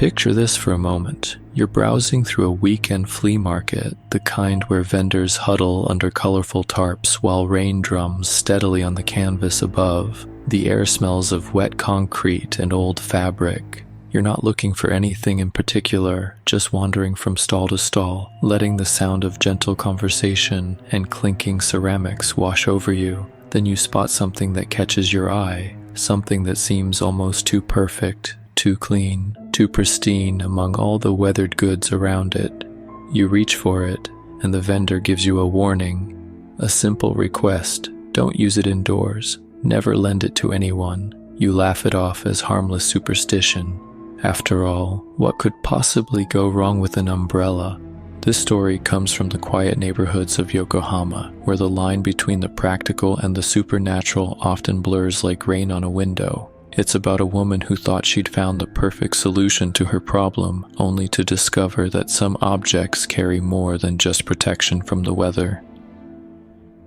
Picture this for a moment. You're browsing through a weekend flea market, the kind where vendors huddle under colorful tarps while rain drums steadily on the canvas above. The air smells of wet concrete and old fabric. You're not looking for anything in particular, just wandering from stall to stall, letting the sound of gentle conversation and clinking ceramics wash over you. Then you spot something that catches your eye, something that seems almost too perfect, too clean, too pristine among all the weathered goods around it. You reach for it, and the vendor gives you a warning, a simple request: don't use it indoors, never lend it to anyone. You laugh it off as harmless superstition. After all, what could possibly go wrong with an umbrella? This story comes from the quiet neighborhoods of Yokohama, where the line between the practical and the supernatural often blurs like rain on a window. It's about a woman who thought she'd found the perfect solution to her problem, only to discover that some objects carry more than just protection from the weather.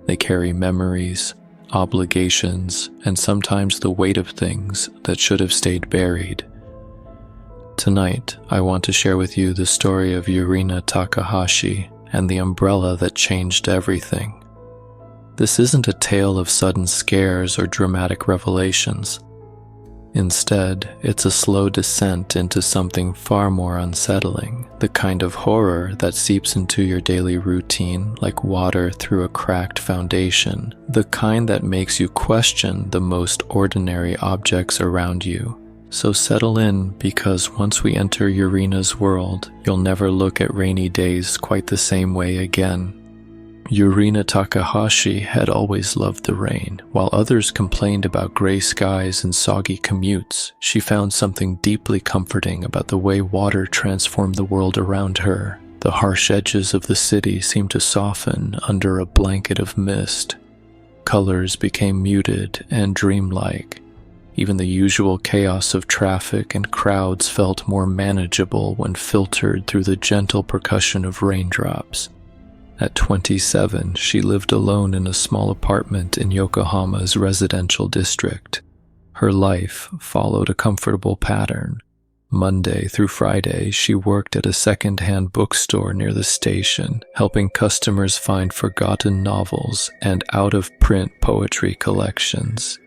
They carry memories, obligations, and sometimes the weight of things that should have stayed buried. Tonight, I want to share with you the story of Yurina Takahashi and the umbrella that changed everything. This isn't a tale of sudden scares or dramatic revelations. Instead, it's a slow descent into something far more unsettling, the kind of horror that seeps into your daily routine like water through a cracked foundation, the kind that makes you question the most ordinary objects around you. So settle in, because once we enter Yurina's world, you'll never look at rainy days quite the same way again. Yurina Takahashi had always loved the rain. While others complained about gray skies and soggy commutes, she found something deeply comforting about the way water transformed the world around her. The harsh edges of the city seemed to soften under a blanket of mist. Colors became muted and dreamlike. Even the usual chaos of traffic and crowds felt more manageable when filtered through the gentle percussion of raindrops. At 27, she lived alone in a small apartment in Yokohama's residential district. Her life followed a comfortable pattern. Monday through Friday, she worked at a second-hand bookstore near the station, helping customers find forgotten novels and out-of-print poetry collections.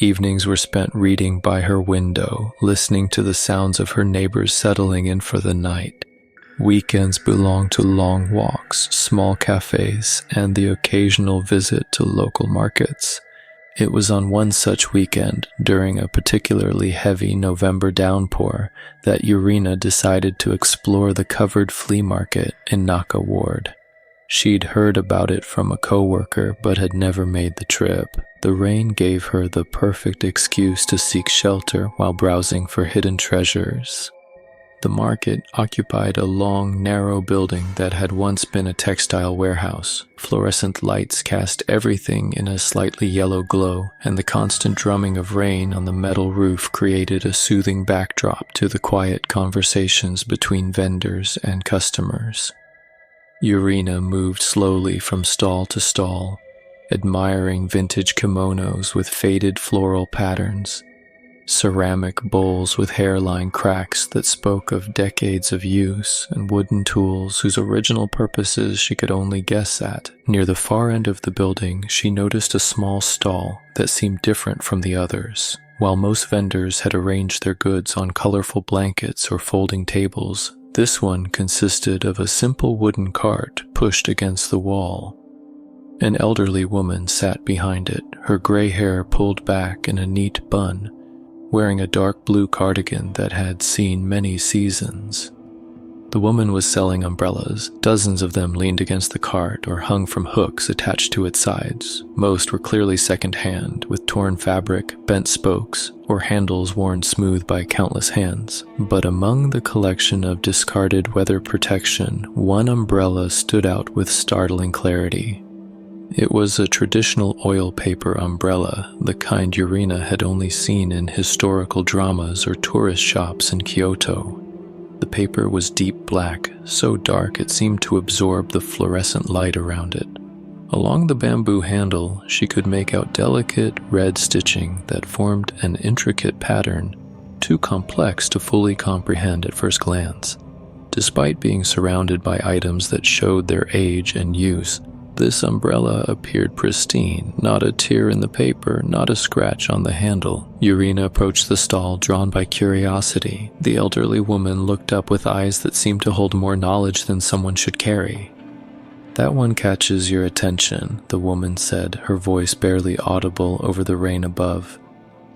Evenings were spent reading by her window, listening to the sounds of her neighbors settling in for the night. Weekends belonged to long walks, small cafes, and the occasional visit to local markets. It was on one such weekend, during a particularly heavy November downpour, that Yurina decided to explore the covered flea market in Naka Ward. She'd heard about it from a coworker but had never made the trip. The rain gave her the perfect excuse to seek shelter while browsing for hidden treasures. The market occupied a long, narrow building that had once been a textile warehouse. Fluorescent lights cast everything in a slightly yellow glow, and the constant drumming of rain on the metal roof created a soothing backdrop to the quiet conversations between vendors and customers. Yurina moved slowly from stall to stall, admiring vintage kimonos with faded floral patterns, ceramic bowls with hairline cracks that spoke of decades of use, and wooden tools whose original purposes she could only guess at. Near the far end of the building, she noticed a small stall that seemed different from the others. While most vendors had arranged their goods on colorful blankets or folding tables, this one consisted of a simple wooden cart pushed against the wall. An elderly woman sat behind it, her gray hair pulled back in a neat bun, wearing a dark blue cardigan that had seen many seasons. The woman was selling umbrellas. Dozens of them leaned against the cart or hung from hooks attached to its sides. Most were clearly second-hand, with torn fabric, bent spokes, or handles worn smooth by countless hands. But among the collection of discarded weather protection, one umbrella stood out with startling clarity. It was a traditional oil paper umbrella, the kind Yurina had only seen in historical dramas or tourist shops in Kyoto. The paper was deep black, so dark it seemed to absorb the fluorescent light around it. Along the bamboo handle, she could make out delicate red stitching that formed an intricate pattern too complex to fully comprehend at first glance. Despite being surrounded by items that showed their age and use, this umbrella appeared pristine, not a tear in the paper, not a scratch on the handle. Yurina approached the stall, drawn by curiosity. The elderly woman looked up with eyes that seemed to hold more knowledge than someone should carry. "That one catches your attention," the woman said, her voice barely audible over the rain above.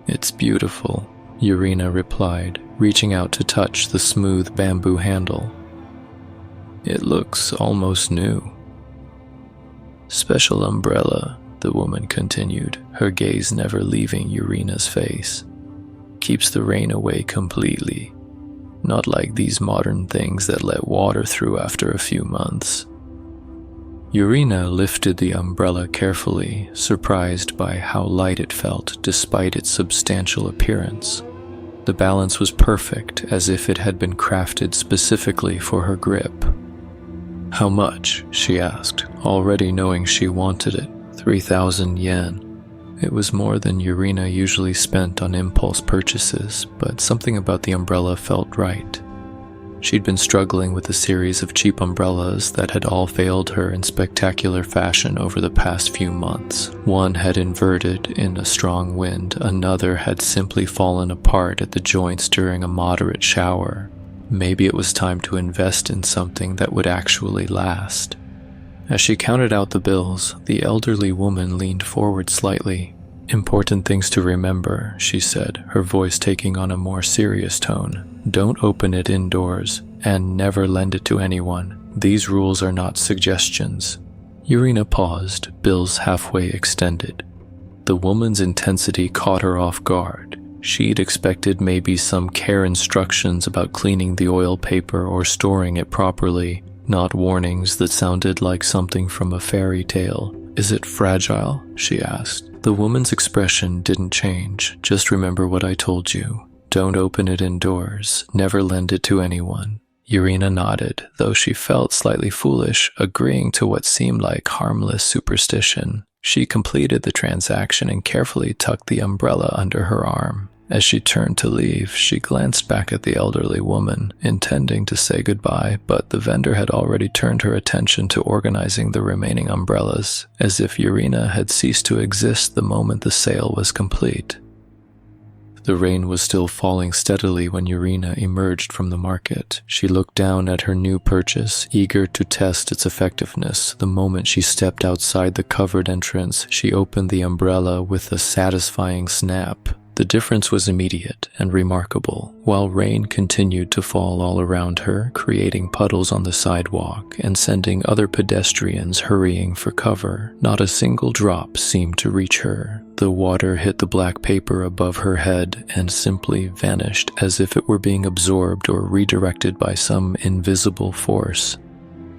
"It's beautiful," Yurina replied, reaching out to touch the smooth bamboo handle. "It looks almost new." "Special umbrella," the woman continued, her gaze never leaving Yurina's face. "Keeps the rain away completely. Not like these modern things that let water through after a few months." Yurina lifted the umbrella carefully, surprised by how light it felt despite its substantial appearance. The balance was perfect, as if it had been crafted specifically for her grip. "How much?" she asked, already knowing she wanted it. 3,000 yen. It was more than Yurina usually spent on impulse purchases, but something about the umbrella felt right. She'd been struggling with a series of cheap umbrellas that had all failed her in spectacular fashion over the past few months. One had inverted in a strong wind, another had simply fallen apart at the joints during a moderate shower. Maybe it was time to invest in something that would actually last. As she counted out the bills, the elderly woman leaned forward slightly. "Important things to remember," she said, her voice taking on a more serious tone. "Don't open it indoors, and never lend it to anyone. These rules are not suggestions." Yurina paused, bills halfway extended. The woman's intensity caught her off guard. She'd expected maybe some care instructions about cleaning the oil paper or storing it properly, not warnings that sounded like something from a fairy tale. "Is it fragile?" she asked. The woman's expression didn't change. "Just remember what I told you. Don't open it indoors. Never lend it to anyone." Yurina nodded, though she felt slightly foolish, agreeing to what seemed like harmless superstition. She completed the transaction and carefully tucked the umbrella under her arm. As she turned to leave, she glanced back at the elderly woman, intending to say goodbye, but the vendor had already turned her attention to organizing the remaining umbrellas, as if Yurina had ceased to exist the moment the sale was complete. The rain was still falling steadily when Yurina emerged from the market. She looked down at her new purchase, eager to test its effectiveness. The moment she stepped outside the covered entrance, she opened the umbrella with a satisfying snap. The difference was immediate and remarkable. While rain continued to fall all around her, creating puddles on the sidewalk and sending other pedestrians hurrying for cover, not a single drop seemed to reach her. The water hit the black paper above her head and simply vanished as if it were being absorbed or redirected by some invisible force.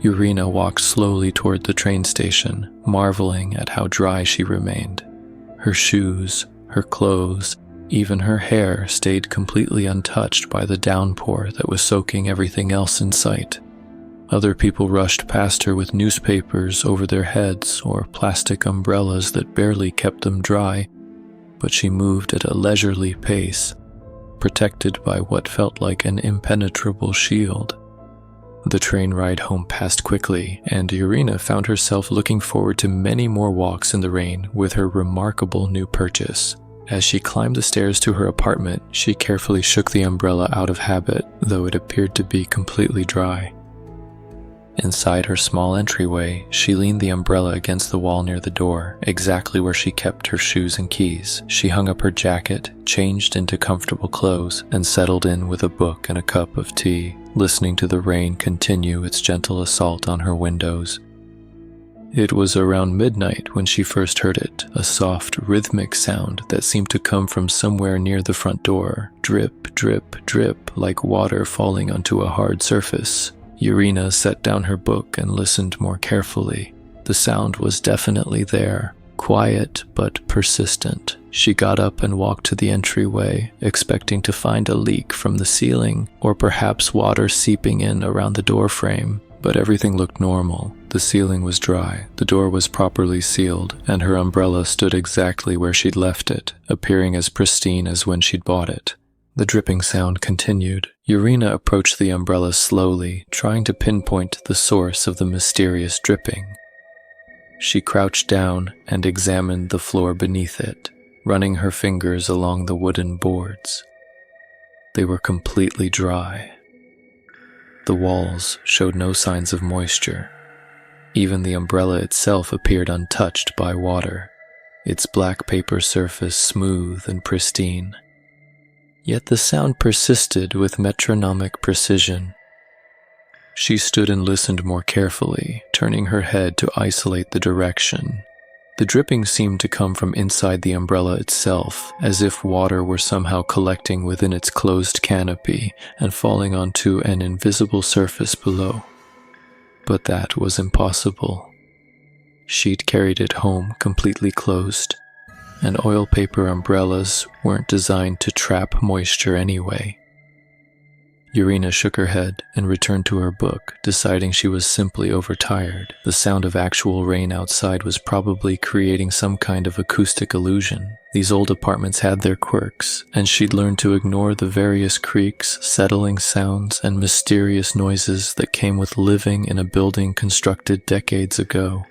Yurina walked slowly toward the train station, marveling at how dry she remained. Her shoes, her clothes, even her hair stayed completely untouched by the downpour that was soaking everything else in sight. Other people rushed past her with newspapers over their heads or plastic umbrellas that barely kept them dry, but she moved at a leisurely pace, protected by what felt like an impenetrable shield. The train ride home passed quickly, and Yurina found herself looking forward to many more walks in the rain with her remarkable new purchase. As she climbed the stairs to her apartment, she carefully shook the umbrella out of habit, though it appeared to be completely dry. Inside her small entryway, she leaned the umbrella against the wall near the door, exactly where she kept her shoes and keys. She hung up her jacket, changed into comfortable clothes, and settled in with a book and a cup of tea, listening to the rain continue its gentle assault on her windows. It was around midnight when she first heard it, a soft, rhythmic sound that seemed to come from somewhere near the front door. Drip, drip, drip, like water falling onto a hard surface. Yurina set down her book and listened more carefully. The sound was definitely there, quiet but persistent. She got up and walked to the entryway, expecting to find a leak from the ceiling, or perhaps water seeping in around the door frame. But everything looked normal. The ceiling was dry, the door was properly sealed, and her umbrella stood exactly where she'd left it, appearing as pristine as when she'd bought it. The dripping sound continued. Yurina approached the umbrella slowly, trying to pinpoint the source of the mysterious dripping. She crouched down and examined the floor beneath it, running her fingers along the wooden boards. They were completely dry. The walls showed no signs of moisture. Even the umbrella itself appeared untouched by water, its black paper surface smooth and pristine. Yet the sound persisted with metronomic precision. She stood and listened more carefully, turning her head to isolate the direction. The dripping seemed to come from inside the umbrella itself, as if water were somehow collecting within its closed canopy and falling onto an invisible surface below. But that was impossible. She'd carried it home completely closed, and oil paper umbrellas weren't designed to trap moisture anyway. Yurina shook her head and returned to her book, deciding she was simply overtired. The sound of actual rain outside was probably creating some kind of acoustic illusion. These old apartments had their quirks, and she'd learned to ignore the various creaks, settling sounds, and mysterious noises that came with living in a building constructed decades ago.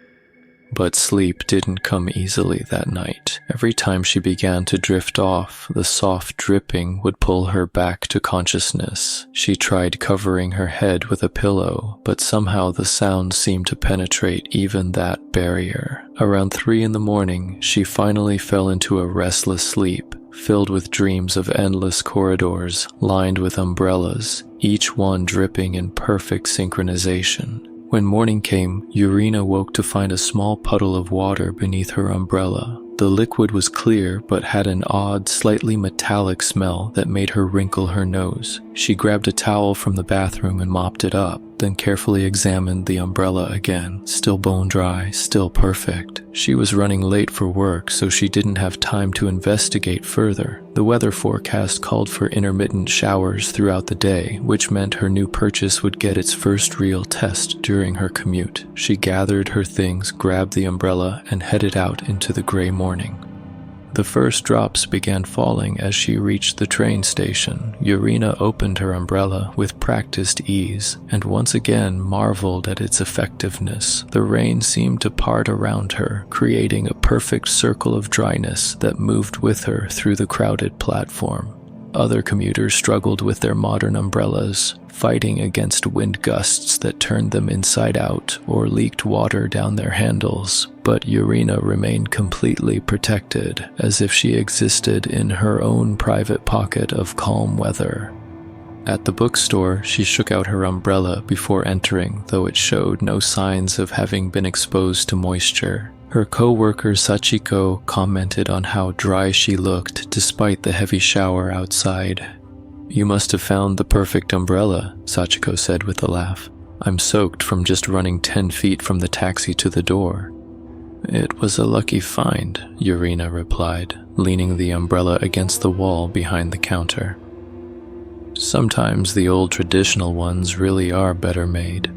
But sleep didn't come easily that night. Every time she began to drift off, the soft dripping would pull her back to consciousness. She tried covering her head with a pillow, but somehow the sound seemed to penetrate even that barrier. Around 3 a.m, she finally fell into a restless sleep, filled with dreams of endless corridors lined with umbrellas, each one dripping in perfect synchronization. When morning came, Yurina woke to find a small puddle of water beneath her umbrella. The liquid was clear, but had an odd, slightly metallic smell that made her wrinkle her nose. She grabbed a towel from the bathroom and mopped it up, then carefully examined the umbrella again. Still bone dry, still perfect. She was running late for work, so she didn't have time to investigate further. The weather forecast called for intermittent showers throughout the day, which meant her new purchase would get its first real test during her commute. She gathered her things, grabbed the umbrella, and headed out into the gray morning. The first drops began falling as she reached the train station. Yurina opened her umbrella with practiced ease, and once again marveled at its effectiveness. The rain seemed to part around her, creating a perfect circle of dryness that moved with her through the crowded platform. Other commuters struggled with their modern umbrellas, fighting against wind gusts that turned them inside out or leaked water down their handles, but Yurina remained completely protected, as if she existed in her own private pocket of calm weather. At the bookstore, she shook out her umbrella before entering, though it showed no signs of having been exposed to moisture. Her co-worker Sachiko commented on how dry she looked despite the heavy shower outside. "You must have found the perfect umbrella," Sachiko said with a laugh. "I'm soaked from just running 10 feet from the taxi to the door." "It was a lucky find," Yurina replied, leaning the umbrella against the wall behind the counter. "Sometimes the old traditional ones really are better made."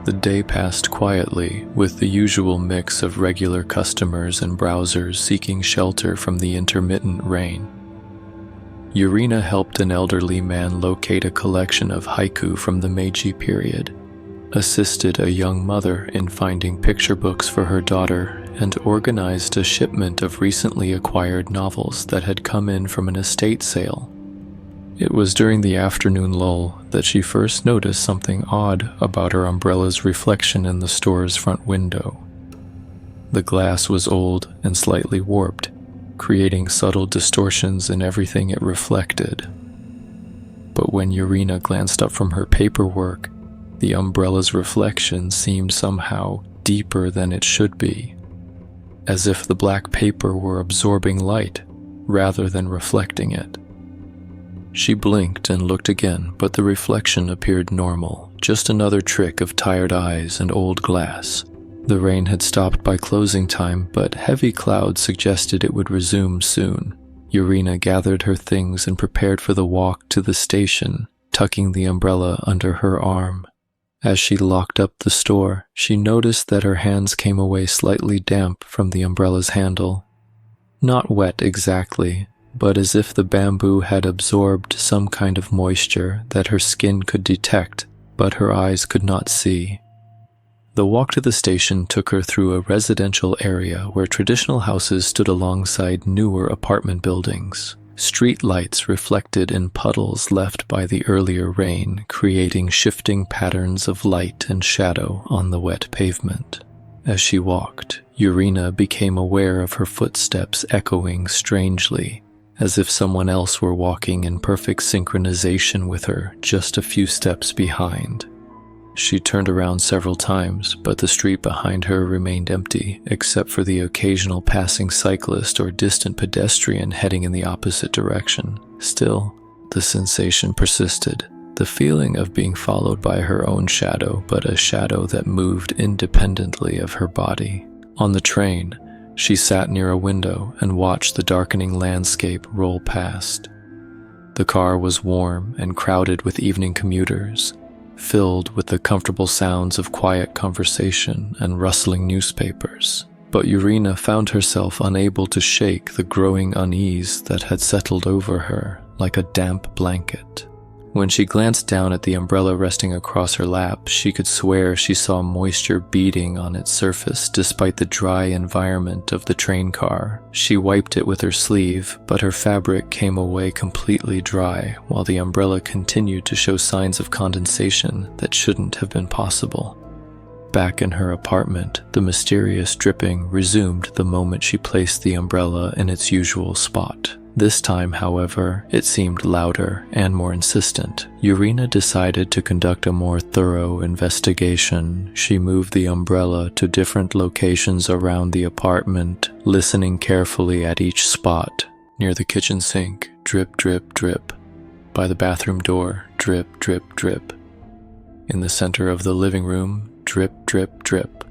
The day passed quietly, with the usual mix of regular customers and browsers seeking shelter from the intermittent rain. Yurina helped an elderly man locate a collection of haiku from the Meiji period, assisted a young mother in finding picture books for her daughter, and organized a shipment of recently acquired novels that had come in from an estate sale. It was during the afternoon lull that she first noticed something odd about her umbrella's reflection in the store's front window. The glass was old and slightly warped, creating subtle distortions in everything it reflected. But when Yurina glanced up from her paperwork, the umbrella's reflection seemed somehow deeper than it should be, as if the black paper were absorbing light rather than reflecting it. She blinked and looked again, but the reflection appeared normal, just another trick of tired eyes and old glass. The rain had stopped by closing time, but heavy clouds suggested it would resume soon. Yurina gathered her things and prepared for the walk to the station, tucking the umbrella under her arm. As she locked up the store, she noticed that her hands came away slightly damp from the umbrella's handle. Not wet exactly, but as if the bamboo had absorbed some kind of moisture that her skin could detect, but her eyes could not see. The walk to the station took her through a residential area where traditional houses stood alongside newer apartment buildings. Street lights reflected in puddles left by the earlier rain, creating shifting patterns of light and shadow on the wet pavement. As she walked, Yurina became aware of her footsteps echoing strangely, as if someone else were walking in perfect synchronization with her just a few steps behind. She turned around several times, but the street behind her remained empty, except for the occasional passing cyclist or distant pedestrian heading in the opposite direction. Still, the sensation persisted, the feeling of being followed by her own shadow, but a shadow that moved independently of her body. On the train, she sat near a window and watched the darkening landscape roll past. The car was warm and crowded with evening commuters, filled with the comfortable sounds of quiet conversation and rustling newspapers. But Yurina found herself unable to shake the growing unease that had settled over her like a damp blanket. When she glanced down at the umbrella resting across her lap, she could swear she saw moisture beading on its surface despite the dry environment of the train car. She wiped it with her sleeve, but her fabric came away completely dry, while the umbrella continued to show signs of condensation that shouldn't have been possible. Back in her apartment, the mysterious dripping resumed the moment she placed the umbrella in its usual spot. This time, however, it seemed louder and more insistent. Yurina decided to conduct a more thorough investigation. She moved the umbrella to different locations around the apartment, listening carefully at each spot. Near the kitchen sink, drip, drip, drip. By the bathroom door, drip, drip, drip. In the center of the living room, drip, drip, drip.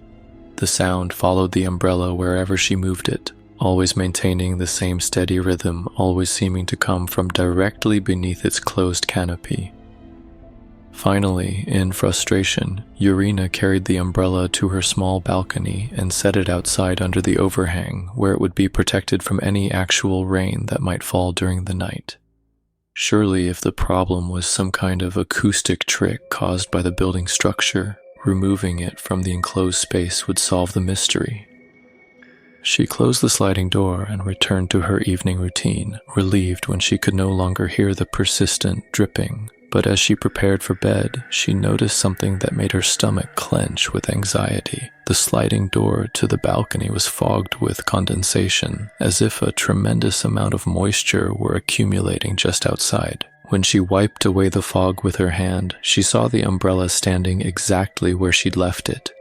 The sound followed the umbrella wherever she moved it, always maintaining the same steady rhythm, always seeming to come from directly beneath its closed canopy. Finally, in frustration, Yurina carried the umbrella to her small balcony and set it outside under the overhang, where it would be protected from any actual rain that might fall during the night. Surely, if the problem was some kind of acoustic trick caused by the building structure, removing it from the enclosed space would solve the mystery. She closed the sliding door and returned to her evening routine, relieved when she could no longer hear the persistent dripping. But as she prepared for bed, she noticed something that made her stomach clench with anxiety. The sliding door to the balcony was fogged with condensation, as if a tremendous amount of moisture were accumulating just outside. When she wiped away the fog with her hand, she saw the umbrella standing exactly where she'd left it.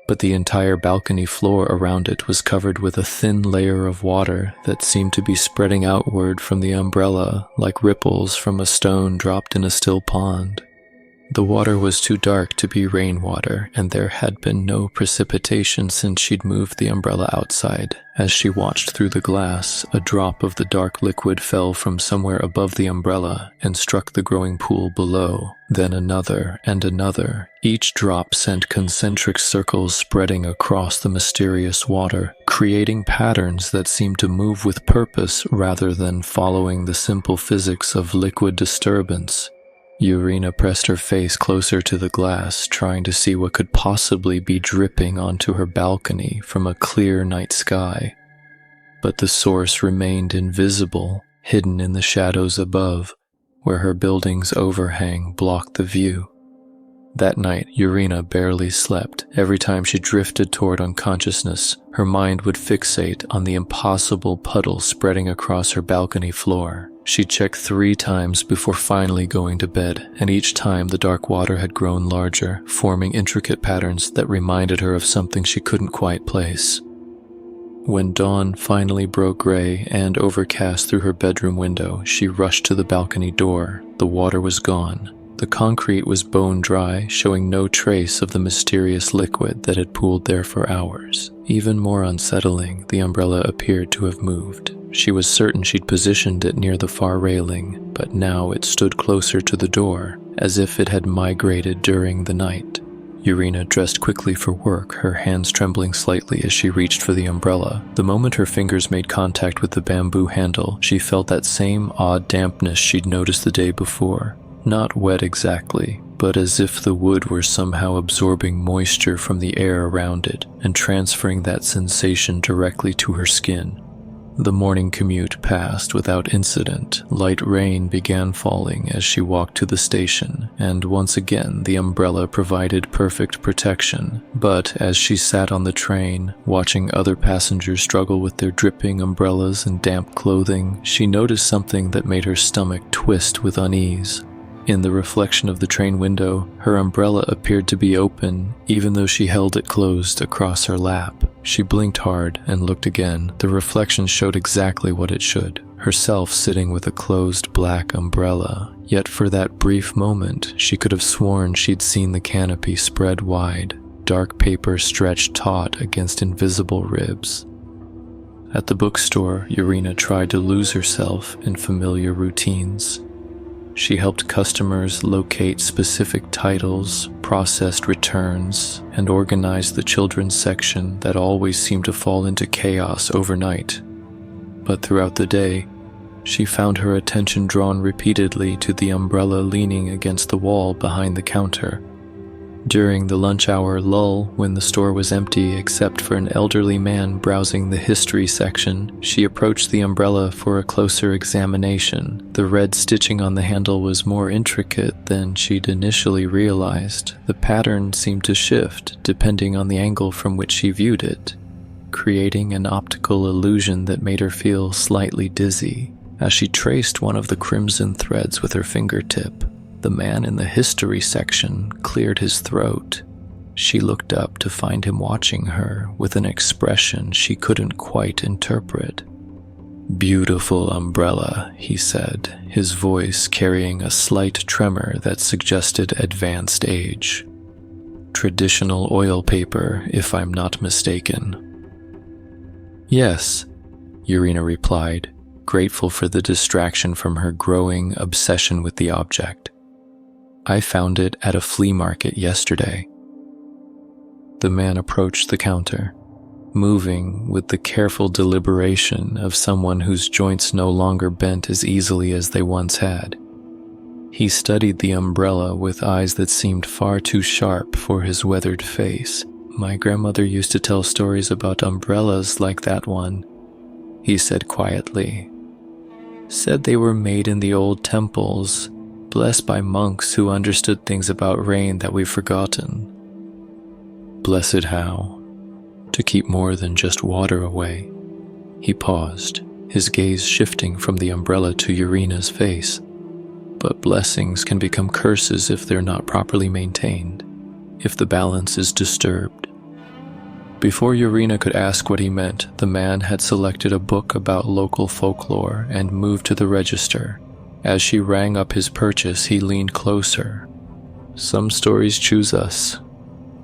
But the entire balcony floor around it was covered with a thin layer of water that seemed to be spreading outward from the umbrella like ripples from a stone dropped in a still pond. The water was too dark to be rainwater, and there had been no precipitation since she'd moved the umbrella outside. As she watched through the glass, a drop of the dark liquid fell from somewhere above the umbrella and struck the growing pool below. Then another and another. Each drop sent concentric circles spreading across the mysterious water, creating patterns that seemed to move with purpose rather than following the simple physics of liquid disturbance. Yurina pressed her face closer to the glass, trying to see what could possibly be dripping onto her balcony from a clear night sky. But the source remained invisible, hidden in the shadows above, where her building's overhang blocked the view. That night, Yurina barely slept. Every time she drifted toward unconsciousness, her mind would fixate on the impossible puddle spreading across her balcony floor. She checked 3 times before finally going to bed, and each time the dark water had grown larger, forming intricate patterns that reminded her of something she couldn't quite place. When dawn finally broke gray and overcast through her bedroom window, she rushed to the balcony door. The water was gone. The concrete was bone dry, showing no trace of the mysterious liquid that had pooled there for hours. Even more unsettling, the umbrella appeared to have moved. She was certain she'd positioned it near the far railing, but now it stood closer to the door, as if it had migrated during the night. Yurina dressed quickly for work, her hands trembling slightly as she reached for the umbrella. The moment her fingers made contact with the bamboo handle, she felt that same odd dampness she'd noticed the day before. Not wet exactly, but as if the wood were somehow absorbing moisture from the air around it and transferring that sensation directly to her skin. The morning commute passed without incident. Light rain began falling as she walked to the station, and once again the umbrella provided perfect protection. But as she sat on the train, watching other passengers struggle with their dripping umbrellas and damp clothing, she noticed something that made her stomach twist with unease. In the reflection of the train window, her umbrella appeared to be open, even though she held it closed across her lap. She blinked hard and looked again. The reflection showed exactly what it should, herself sitting with a closed black umbrella. Yet for that brief moment, she could have sworn she'd seen the canopy spread wide, dark paper stretched taut against invisible ribs. At the bookstore, Yurina tried to lose herself in familiar routines. She helped customers locate specific titles, processed returns, and organized the children's section that always seemed to fall into chaos overnight. But throughout the day, she found her attention drawn repeatedly to the umbrella leaning against the wall behind the counter. During the lunch hour lull, when the store was empty except for an elderly man browsing the history section, she approached the umbrella for a closer examination. The red stitching on the handle was more intricate than she'd initially realized. The pattern seemed to shift depending on the angle from which she viewed it, creating an optical illusion that made her feel slightly dizzy. As she traced one of the crimson threads with her fingertip, the man in the history section cleared his throat. She looked up to find him watching her with an expression she couldn't quite interpret. "Beautiful umbrella," he said, his voice carrying a slight tremor that suggested advanced age. "Traditional oil paper, if I'm not mistaken." "Yes," Yurina replied, grateful for the distraction from her growing obsession with the object. "I found it at a flea market yesterday." The man approached the counter, moving with the careful deliberation of someone whose joints no longer bent as easily as they once had. He studied the umbrella with eyes that seemed far too sharp for his weathered face. "My grandmother used to tell stories about umbrellas like that one," he said quietly. "Said they were made in the old temples, blessed by monks who understood things about rain that we've forgotten." "Blessed how? To keep more than just water away." He paused, his gaze shifting from the umbrella to Yurina's face. "But blessings can become curses if they're not properly maintained, if the balance is disturbed." Before Yurina could ask what he meant, the man had selected a book about local folklore and moved to the register. As she rang up his purchase, he leaned closer. "Some stories choose us,"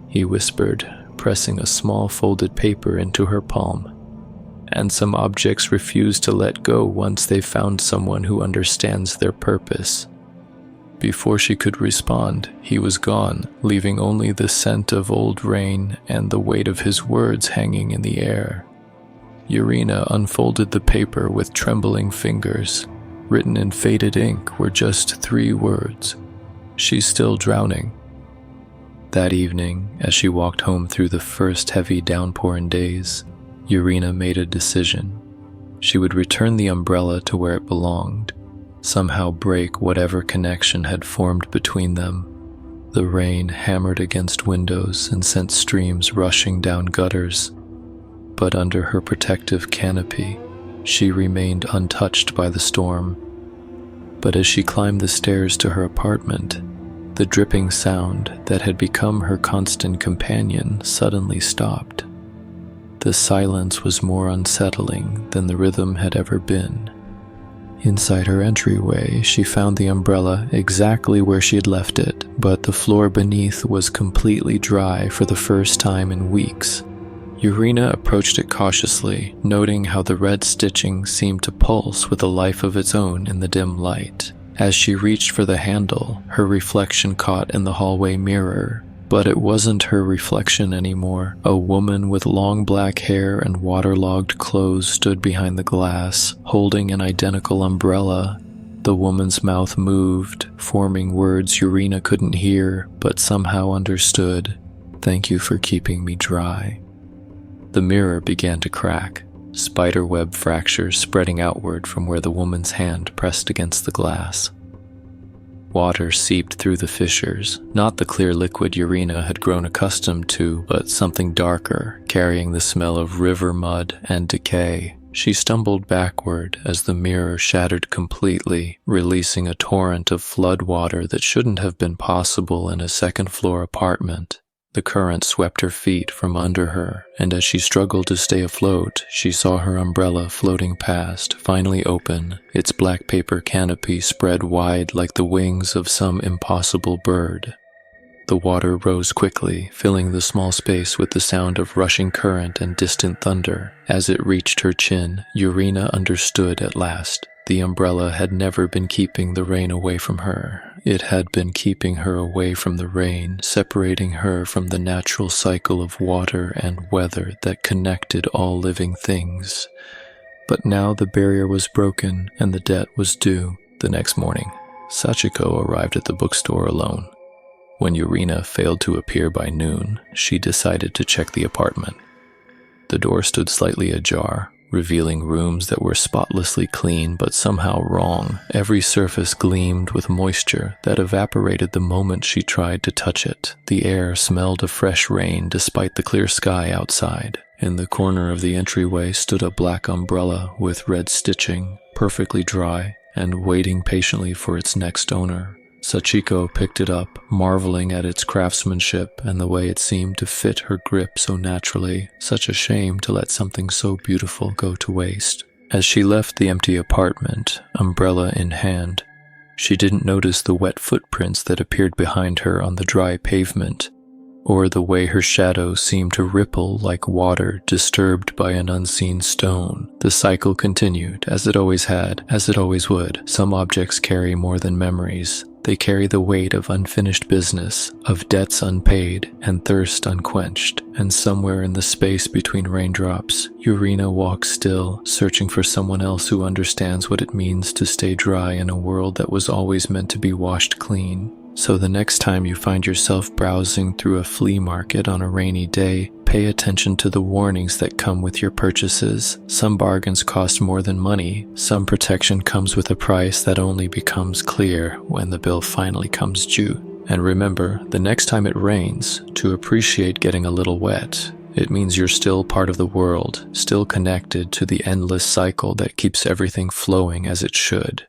he whispered, pressing a small folded paper into her palm. "And some objects refuse to let go once they've found someone who understands their purpose." Before she could respond, he was gone, leaving only the scent of old rain and the weight of his words hanging in the air. Yurina unfolded the paper with trembling fingers. Written in faded ink were just 3 words: "She's still drowning." That evening, as she walked home through the first heavy downpour in days, Yurina made a decision. She would return the umbrella to where it belonged, somehow break whatever connection had formed between them. The rain hammered against windows and sent streams rushing down gutters, but under her protective canopy, she remained untouched by the storm. But as she climbed the stairs to her apartment, the dripping sound that had become her constant companion suddenly stopped. The silence was more unsettling than the rhythm had ever been. Inside her entryway, she found the umbrella exactly where she had left it, but the floor beneath was completely dry for the first time in weeks. Yurina approached it cautiously, noting how the red stitching seemed to pulse with a life of its own in the dim light. As she reached for the handle, her reflection caught in the hallway mirror. But it wasn't her reflection anymore. A woman with long black hair and waterlogged clothes stood behind the glass, holding an identical umbrella. The woman's mouth moved, forming words Yurina couldn't hear, but somehow understood. "Thank you for keeping me dry." The mirror began to crack, spiderweb fractures spreading outward from where the woman's hand pressed against the glass. Water seeped through the fissures, not the clear liquid Yurina had grown accustomed to, but something darker, carrying the smell of river mud and decay. She stumbled backward as the mirror shattered completely, releasing a torrent of flood water that shouldn't have been possible in a second-floor apartment. The current swept her feet from under her, and as she struggled to stay afloat, she saw her umbrella floating past, finally open, its black paper canopy spread wide like the wings of some impossible bird. The water rose quickly, filling the small space with the sound of rushing current and distant thunder. As it reached her chin, Yurina understood at last. The umbrella had never been keeping the rain away from her. It had been keeping her away from the rain, separating her from the natural cycle of water and weather that connected all living things. But now the barrier was broken and the debt was due. The next morning, Sachiko arrived at the bookstore alone. When Yurina failed to appear by noon, she decided to check the apartment. The door stood slightly ajar, revealing rooms that were spotlessly clean but somehow wrong. Every surface gleamed with moisture that evaporated the moment she tried to touch it. The air smelled of fresh rain despite the clear sky outside. In the corner of the entryway stood a black umbrella with red stitching, perfectly dry, and waiting patiently for its next owner. Sachiko picked it up, marveling at its craftsmanship and the way it seemed to fit her grip so naturally. Such a shame to let something so beautiful go to waste. As she left the empty apartment, umbrella in hand, she didn't notice the wet footprints that appeared behind her on the dry pavement, or the way her shadow seemed to ripple like water disturbed by an unseen stone. The cycle continued, as it always had, as it always would. Some objects carry more than memories. They carry the weight of unfinished business, of debts unpaid, and thirst unquenched. And somewhere in the space between raindrops, Yurina walks still, searching for someone else who understands what it means to stay dry in a world that was always meant to be washed clean. So the next time you find yourself browsing through a flea market on a rainy day, pay attention to the warnings that come with your purchases. Some bargains cost more than money. Some protection comes with a price that only becomes clear when the bill finally comes due. And remember, the next time it rains, to appreciate getting a little wet. It means you're still part of the world, still connected to the endless cycle that keeps everything flowing as it should.